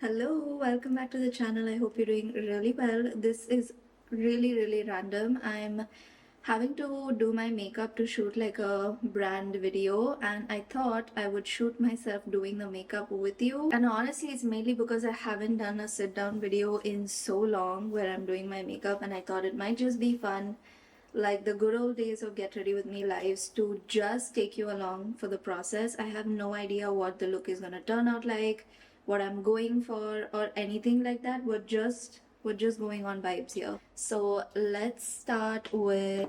Hello, welcome back to the channel. I hope you're doing really well. This is really random. I'm having to do my makeup to shoot like a brand video, and I thought I would shoot myself doing the makeup with you. And honestly, it's mainly because I haven't done a sit down video in so long where I'm doing my makeup, and I thought it might just be fun, like the good old days of Get Ready With Me lives, to just take you along for the process. I have no idea what the look is gonna turn out like, what I'm going for, or anything like that. We're just going on vibes here. So let's start with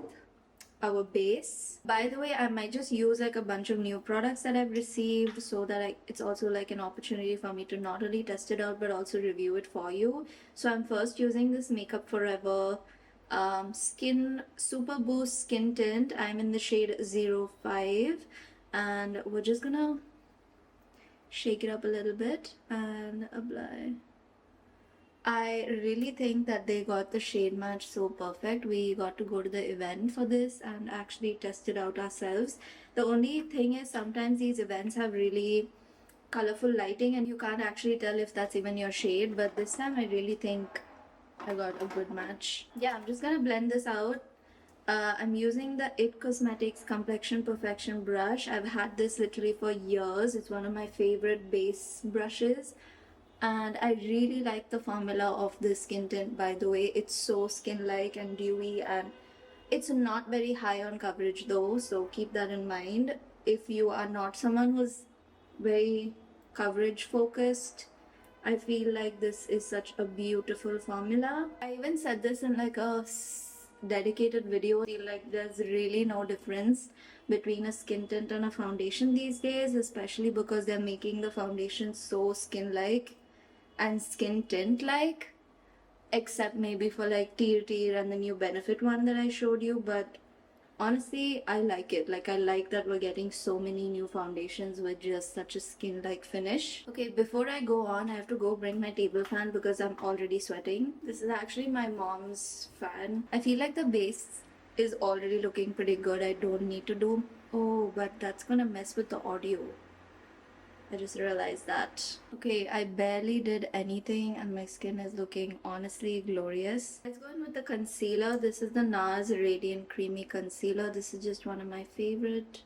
our base. By the way, I might just use like a bunch of new products that I've received so that it's also like an opportunity for me to not only test it out but also review it for you. So I'm first using this Makeup Forever Skin Super Boost Skin Tint. I'm in the shade 05, and we're just gonna shake it up a little bit and apply. I really think that they got the shade match so perfect. We got to go to the event for this and actually test it out ourselves. The only thing is sometimes these events have really colorful lighting and you can't actually tell if that's even your shade, but this time I really think I got a good match. Yeah, I'm just gonna blend this out. I'm using the It Cosmetics Complexion Perfection brush. I've had this literally for years. It's one of my favorite base brushes. And I really like the formula of this skin tint, by the way. It's so skin-like and dewy, and it's not very high on coverage though, so keep that in mind. If you are not someone who's very coverage focused, I feel like this is such a beautiful formula. I even said this in like a dedicated video. I feel like there's really no difference between a skin tint and a foundation these days, especially because they're making the foundation so skin-like and skin tint like, except maybe for like Tear and the new Benefit one that I showed you. But honestly, I like it. Like, I like that we're getting so many new foundations with just such a skin like finish. Okay, before I go on, I have to go bring my table fan because I'm already sweating. This is actually my mom's fan. I feel like the base is already looking pretty good. I don't need to do. Oh, but that's gonna mess with the audio. I just realized that. Okay, I barely did anything and my skin is looking honestly glorious. Let's go in with the concealer. This is the NARS Radiant Creamy Concealer. This is just one of my favorite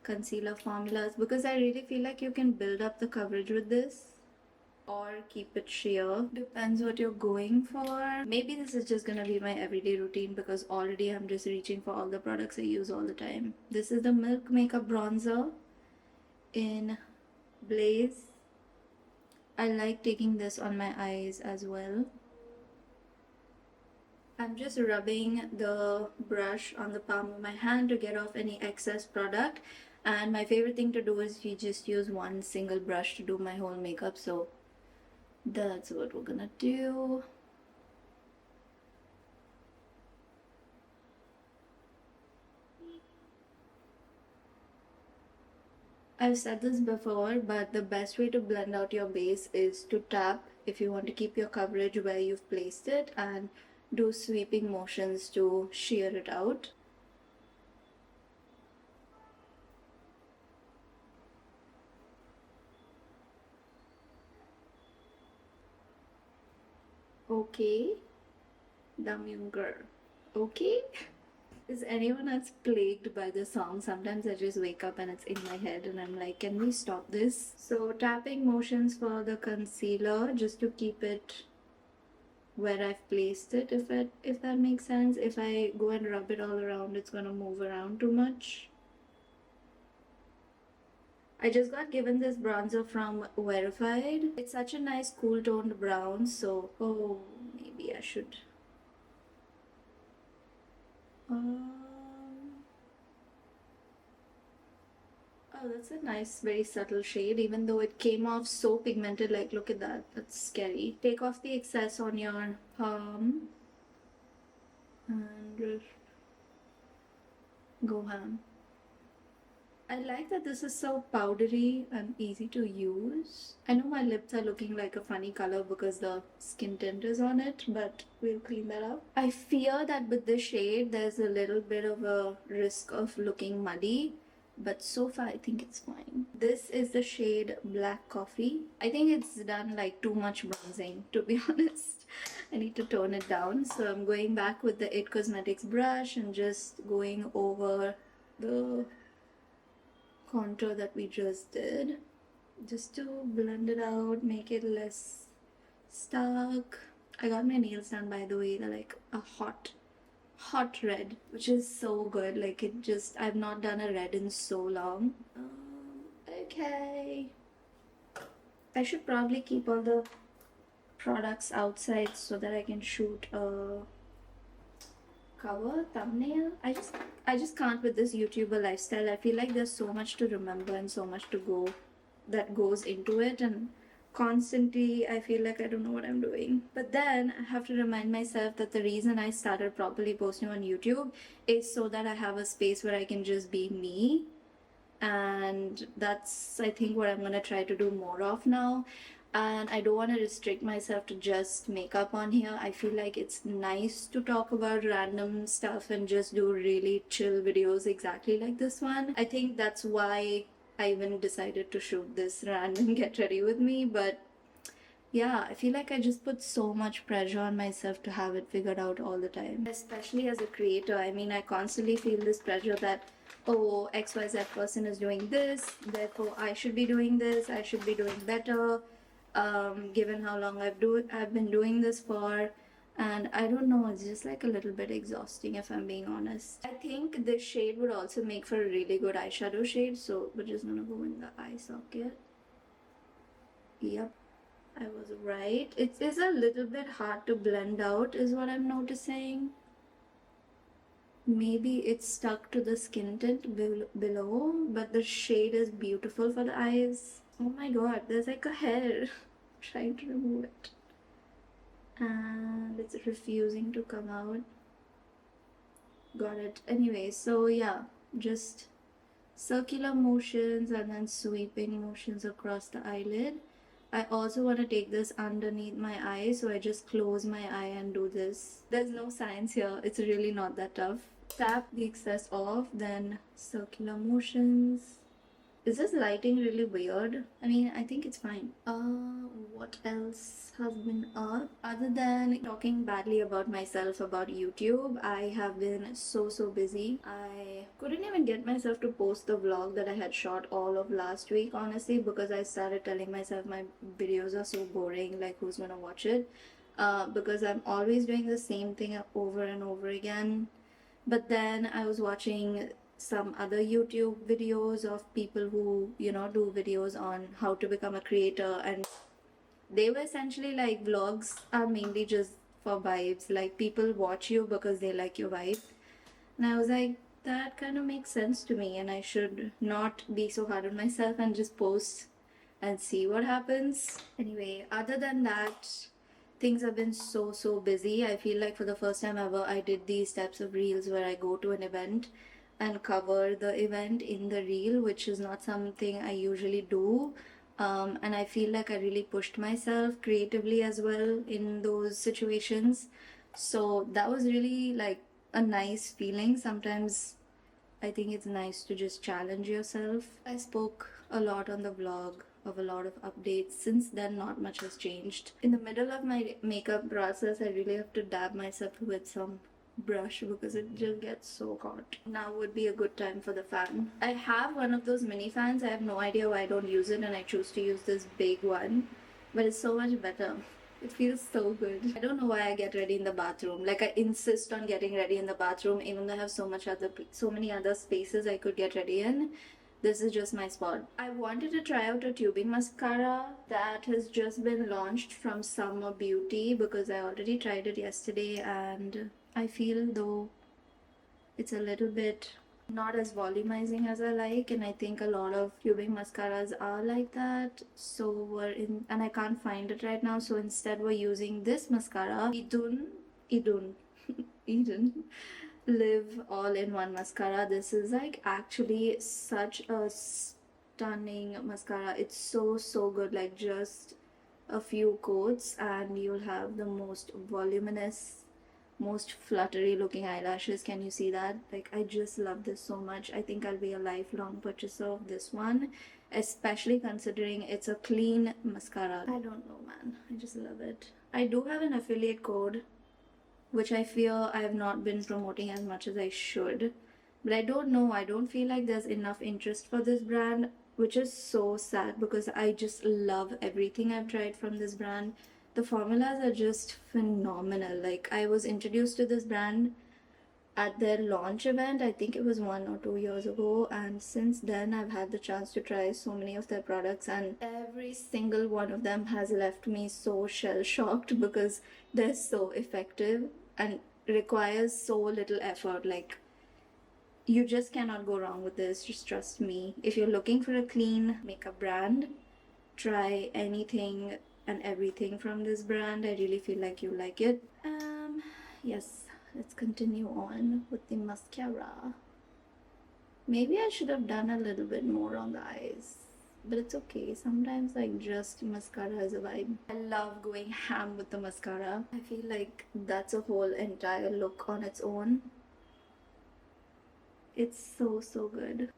concealer formulas because I really feel like you can build up the coverage with this or keep it sheer. Depends what you're going for. Maybe this is just gonna be my everyday routine because already I'm just reaching for all the products I use all the time. This is the Milk Makeup Bronzer in Blaze. I like taking this on my eyes as well. I'm just rubbing the brush on the palm of my hand to get off any excess product, and my favorite thing to do is you just use one single brush to do my whole makeup, so that's what we're gonna do. I've said this before, but the best way to blend out your base is to tap if you want to keep your coverage where you've placed it, and do sweeping motions to shear it out. Okay, dumb young girl. Okay. Is anyone else plagued by the song? Sometimes I just wake up and it's in my head and I'm like, can we stop this? So tapping motions for the concealer just to keep it where I've placed it, if that makes sense. If I go and rub it all around, it's gonna move around too much. I just got given this bronzer from Wearified. It's such a nice cool toned brown, so maybe I should oh, that's a nice, very subtle shade, even though it came off so pigmented. Like, look at that. That's scary. Take off the excess on your palm and just go ham. I like that this is so powdery and easy to use. I know my lips are looking like a funny color because the skin tint is on it, but we'll clean that up. I fear that with this shade, there's a little bit of a risk of looking muddy. but so far I think it's fine. This is the shade Black Coffee. I think it's done like too much bronzing, to be honest. I need to tone it down, so I'm going back with the It Cosmetics brush and just going over the contour that we just did, just to blend it out, make it less stuck. I got my nails done, by the way. They're like a hot red, which is so good. Like, it just, I've not done a red in so long. Okay, I should probably keep all the products outside so that I can shoot a cover thumbnail. I just can't with this YouTuber lifestyle. I feel like there's so much to remember and so much to go that goes into it, and constantly I feel like I don't know what I'm doing. But then I have to remind myself that the reason I started properly posting on YouTube is so that I have a space where I can just be me, and that's, I think, what I'm going to try to do more of now. And I don't want to restrict myself to just makeup on here. I feel like it's nice to talk about random stuff and just do really chill videos exactly like this one. I think that's why I even decided to shoot this random get ready with me. But yeah, I feel like I just put so much pressure on myself to have it figured out all the time. Especially as a creator, I mean, I constantly feel this pressure that, oh, XYZ person is doing this, therefore I should be doing this, I should be doing better, given how long I've been doing this for. And I don't know, it's just like a little bit exhausting, if I'm being honest. I think this shade would also make for a really good eyeshadow shade, so we're just gonna go in the eye socket. Yep, I was right. It is a little bit hard to blend out, is what I'm noticing. Maybe it's stuck to the skin tint below, but the shade is beautiful for the eyes. Oh my god, there's like a hair. Trying to remove it, and it's refusing to come out. Got it. Anyway, so yeah, just circular motions and then sweeping motions across the eyelid. I also want to take this underneath my eye, so I just close my eye and do this. There's no science here, it's really not that tough. Tap the excess off, then circular motions. Is this lighting really weird? I mean, I think it's fine. What else has been up? Other than talking badly about myself about YouTube, I have been so busy. I couldn't even get myself to post the vlog that I had shot all of last week, honestly, because I started telling myself my videos are so boring, like who's gonna watch it? Because I'm always doing the same thing over and over again. But then I was watching some other YouTube videos of people who, do videos on how to become a creator, and they were essentially like, vlogs are mainly just for vibes. Like, people watch you because they like your vibe. And I was like, that kind of makes sense to me, and I should not be so hard on myself and just post and see what happens. Anyway, other than that, things have been so busy. I feel like for the first time ever, I did these types of reels where I go to an event and cover the event in the reel, which is not something I usually do. And I feel like I really pushed myself creatively as well in those situations. So that was really like a nice feeling. Sometimes I think it's nice to just challenge yourself. I spoke a lot on the vlog of a lot of updates. Since then, not much has changed. In the middle of my makeup process, I really have to dab myself with some brush because it just gets so hot. Now would be a good time for the fan. I have one of those mini fans. I have no idea why I don't use it, and I choose to use this big one, but it's so much better. It feels so good. I don't know why I get ready in the bathroom. Like, I insist on getting ready in the bathroom even though I have so many other spaces I could get ready in. This is just my spot. I wanted to try out a tubing mascara that has just been launched from Summer Beauty because I already tried it yesterday, and I feel though it's a little bit not as volumizing as I like, and I think a lot of tubing mascaras are like that. So and I can't find it right now, so instead we're using this mascara, Idun Idun Live All-in-One Mascara. This is like actually such a stunning mascara. It's so good. Like, just a few coats and you'll have the most voluminous most fluttery looking eyelashes. Can you see that? Like, I just love this so much. I think I'll be a lifelong purchaser of this one, especially considering it's a clean mascara. I don't know, man. I just love it. I do have an affiliate code, which I fear I have not been promoting as much as I should. But I don't know. I don't feel like there's enough interest for this brand, which is so sad because I just love everything I've tried from this brand. The formulas are just phenomenal. Like, I was introduced to this brand at their launch event. I think it was 1 or 2 years ago, and since then I've had the chance to try so many of their products, and every single one of them has left me so shell-shocked because they're so effective and requires so little effort. Like, you just cannot go wrong with this. Just trust me. If you're looking for a clean makeup brand, try anything and everything from this brand. I really feel like you like it. Yes, let's continue on with the mascara. Maybe I should have done a little bit more on the eyes, but it's okay. Sometimes like just mascara is a vibe. I love going ham with the mascara. I feel like that's a whole entire look on its own. It's so good.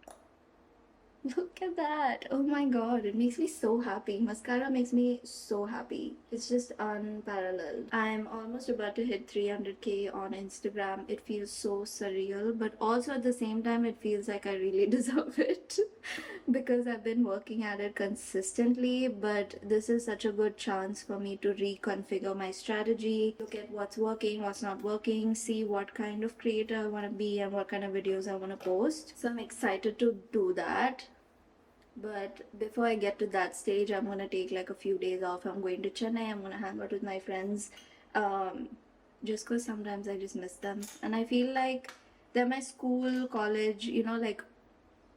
Look at that. Oh my god, it makes me so happy. Mascara makes me so happy. It's just unparalleled. I'm almost about to hit 300k on Instagram. It feels so surreal, but also at the same time it feels like I really deserve it because I've been working at it consistently. But this is such a good chance for me to reconfigure my strategy, look at what's working, what's not working, see what kind of creator I want to be and what kind of videos I want to post. So I'm excited to do that. But before I get to that stage, I'm gonna take like a few days off. I'm going to Chennai. I'm gonna hang out with my friends, just because sometimes I just miss them, and I feel like they're my school, college, you know, like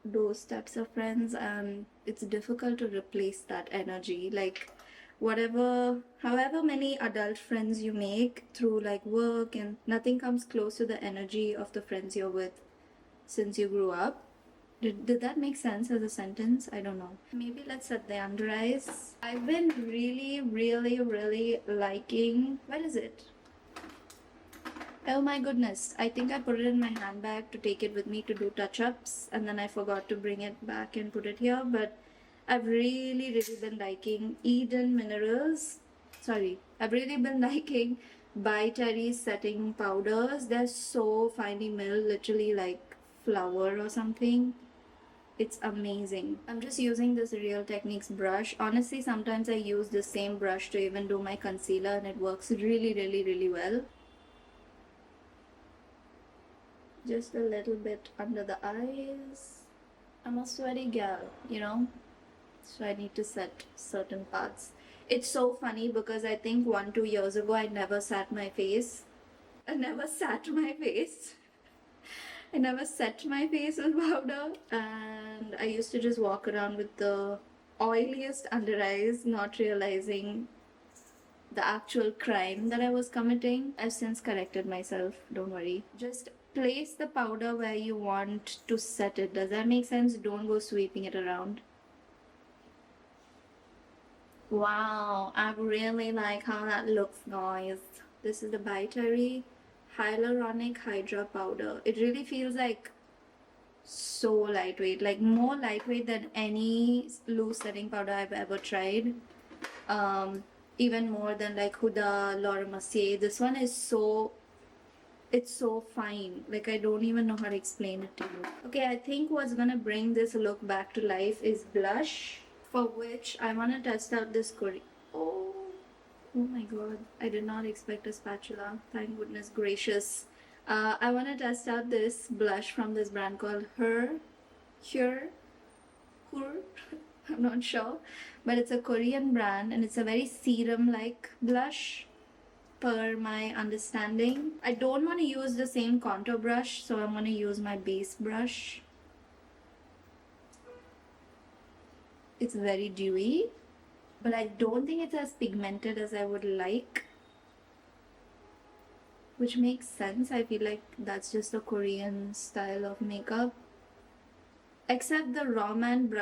those types of friends, and it's difficult to replace that energy. Like, whatever, however many adult friends you make through like work, and nothing comes close to the energy of the friends you're with since you grew up. Did that make sense as a sentence? I don't know. Maybe let's set the under eyes. I've been really liking... Where is it? Oh my goodness. I think I put it in my handbag to take it with me to do touch-ups, and then I forgot to bring it back and put it here. But I've really been liking Idun Minerals. Sorry. I've really been liking Byterry setting powders. They're so finely milled, literally like flour or something. It's amazing. I'm just using this Real Techniques brush. Honestly, sometimes I use the same brush to even do my concealer, and it works really well. Just a little bit under the eyes. I'm a sweaty gal, you know, so I need to set certain parts. It's so funny because I think 1-2 years ago I never sat my face. I never sat my face. I never set my face with powder, and I used to just walk around with the oiliest under eyes, not realizing the actual crime that I was committing. I've since corrected myself, don't worry. Just place the powder where you want to set it. Does that make sense? Don't go sweeping it around. Wow, I really like how that looks, guys. This is the Byterry hyaluronic hydra powder. It really feels like so lightweight, like more lightweight than any loose setting powder I've ever tried. Even more than like Huda, Laura Mercier. This one is so, it's so fine. Like, I don't even know how to explain it to you. Okay, I think what's gonna bring this look back to life is blush, for which I want to test out this Korean. Oh my god, I did not expect a spatula. Thank goodness gracious. I want to test out this blush from this brand called Her. I'm not sure. But it's a Korean brand, and it's a very serum-like blush, per my understanding. I don't want to use the same contour brush, so I'm going to use my base brush. It's very dewy, but I don't think it's as pigmented as I would like, which makes sense. I feel like that's just a Korean style of makeup. Except the Romand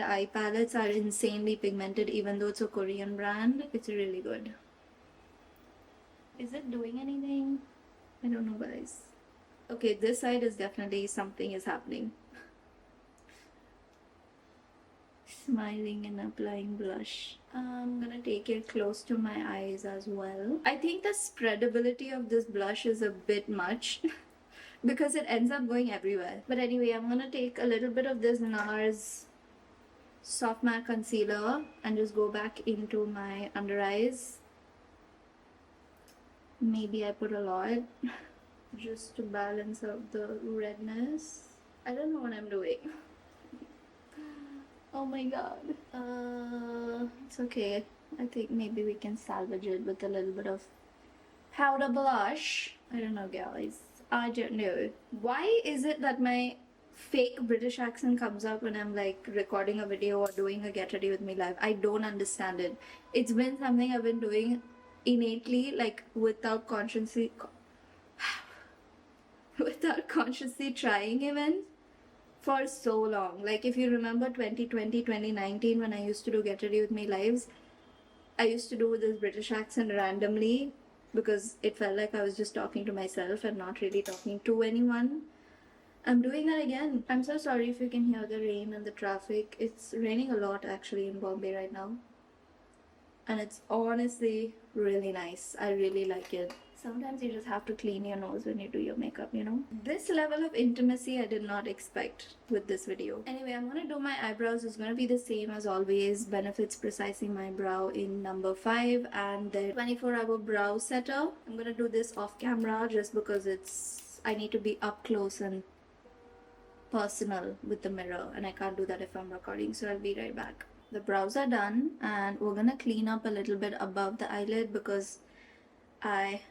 eye palettes are insanely pigmented, even though it's a Korean brand. It's really good. Is it doing anything? I don't know, guys. Okay, this side is definitely something is happening. Smiling and applying blush. I'm gonna take it close to my eyes as well. I think the spreadability of this blush is a bit much because it ends up going everywhere. But anyway, I'm gonna take a little bit of this NARS soft matte concealer and just go back into my under eyes. Maybe I put a lot just to balance out the redness. I don't know what I'm doing. Oh my god. It's okay. I think maybe we can salvage it with a little bit of powder blush. I don't know, guys. I don't know. Why is it that my fake British accent comes out when I'm like recording a video or doing a get ready with me live? I don't understand it. It's been something I've been doing innately, like without consciously trying even for so long. Like if you remember 2020, 2019 when I used to do get ready with me lives, I used to do this British accent randomly because it felt like I was just talking to myself and not really talking to anyone. I'm doing that again. I'm so sorry if you can hear the rain and the traffic. It's raining a lot actually in Bombay right now. And it's honestly really nice. I really like it. Sometimes you just have to clean your nose when you do your makeup, you know? This level of intimacy I did not expect with this video. Anyway, I'm gonna do my eyebrows. It's gonna be the same as always. Benefits Precising My Brow in number 5 and the 24-hour brow setter. I'm gonna do this off camera just because I need to be up close and personal with the mirror and I can't do that if I'm recording, so I'll be right back. The brows are done and we're gonna clean up a little bit above the eyelid because I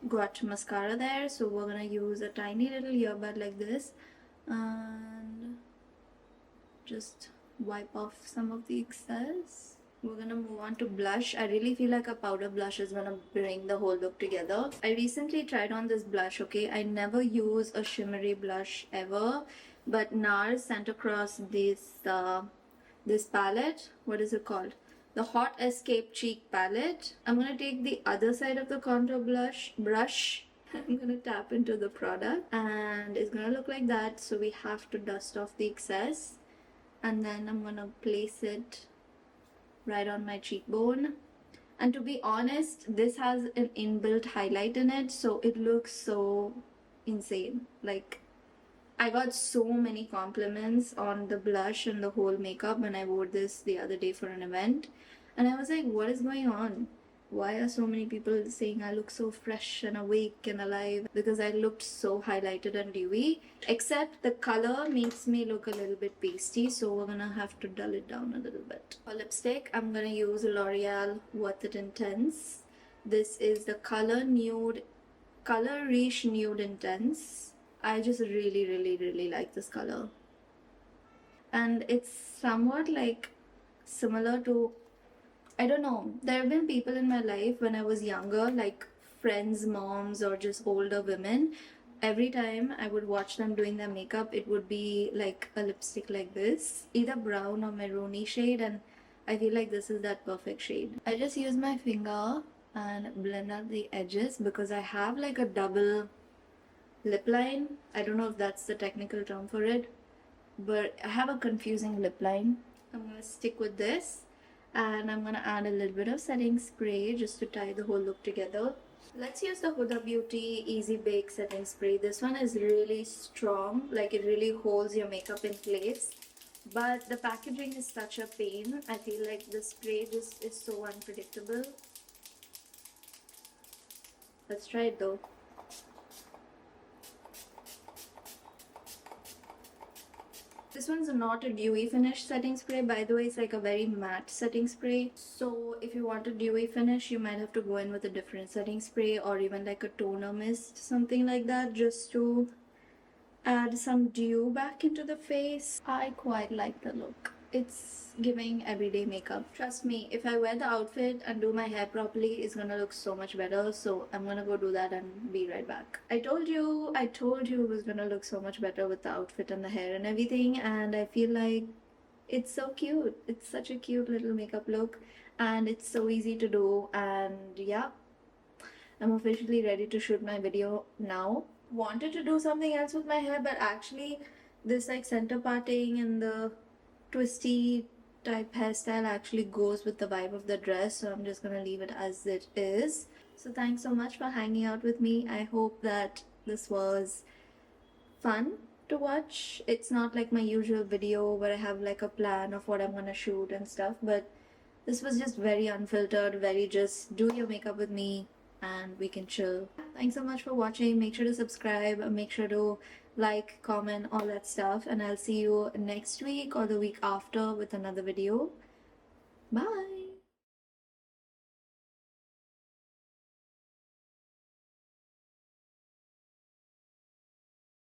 got mascara there, so we're gonna use a tiny little earbud like this and just wipe off some of the excess. We're gonna move on to blush. I really feel like a powder blush is gonna bring the whole look together. I recently tried on this blush, okay? I never use a shimmery blush ever, but NARS sent across this palette. What is it called? The Hot Escape Cheek Palette. I'm gonna take the other side of the contour brush. I'm gonna tap into the product and it's gonna look like that. So we have to dust off the excess and then I'm gonna place it right on my cheekbone. And to be honest, this has an inbuilt highlight in it, so it looks so insane. Like, I got so many compliments on the blush and the whole makeup when I wore this the other day for an event. And I was like, what is going on? Why are so many people saying I look so fresh and awake and alive? Because I looked so highlighted and dewy. Except the color makes me look a little bit pasty, so we're gonna have to dull it down a little bit. For lipstick, I'm gonna use L'Oreal Worth It Intense. This is the Color Riche Nude Intense. I just really like this color. And it's somewhat like similar to, I don't know, there have been people in my life when I was younger, like friends, moms, or just older women. Every time I would watch them doing their makeup, it would be like a lipstick like this, either brown or maroony shade, and I feel like this is that perfect shade. I just use my finger and blend out the edges because I have like a double lip line. I don't know if that's the technical term for it, but I have a confusing lip line. I'm gonna stick with this and I'm gonna add a little bit of setting spray just to tie the whole look together. Let's use the Huda Beauty Easy Bake setting spray. This one is really strong, like it really holds your makeup in place, but the packaging is such a pain. I feel like the spray just is so unpredictable. Let's try it though. This one's not a dewy finish setting spray. By the way, it's like a very matte setting spray. So if you want a dewy finish, you might have to go in with a different setting spray or even like a toner mist, something like that, just to add some dew back into the face. I quite like the look. It's giving everyday makeup. Trust me, if I wear the outfit and do my hair properly, it's gonna look so much better. So I'm gonna go do that and be right back. I told you it was gonna look so much better with the outfit and the hair and everything, and I feel like it's so cute. It's such a cute little makeup look and it's so easy to do, and yeah, I'm officially ready to shoot my video now. Wanted to do something else with my hair, but actually this like center parting and the twisty type hairstyle actually goes with the vibe of the dress, so I'm just gonna leave it as it is. So thanks so much for hanging out with me. I hope that this was fun to watch. It's not like my usual video where I have like a plan of what I'm gonna shoot and stuff, but this was just very unfiltered, very just do your makeup with me and we can chill. Thanks so much for watching. Make sure to subscribe, make sure to like, comment, all that stuff, and I'll see you next week or the week after with another video. Bye!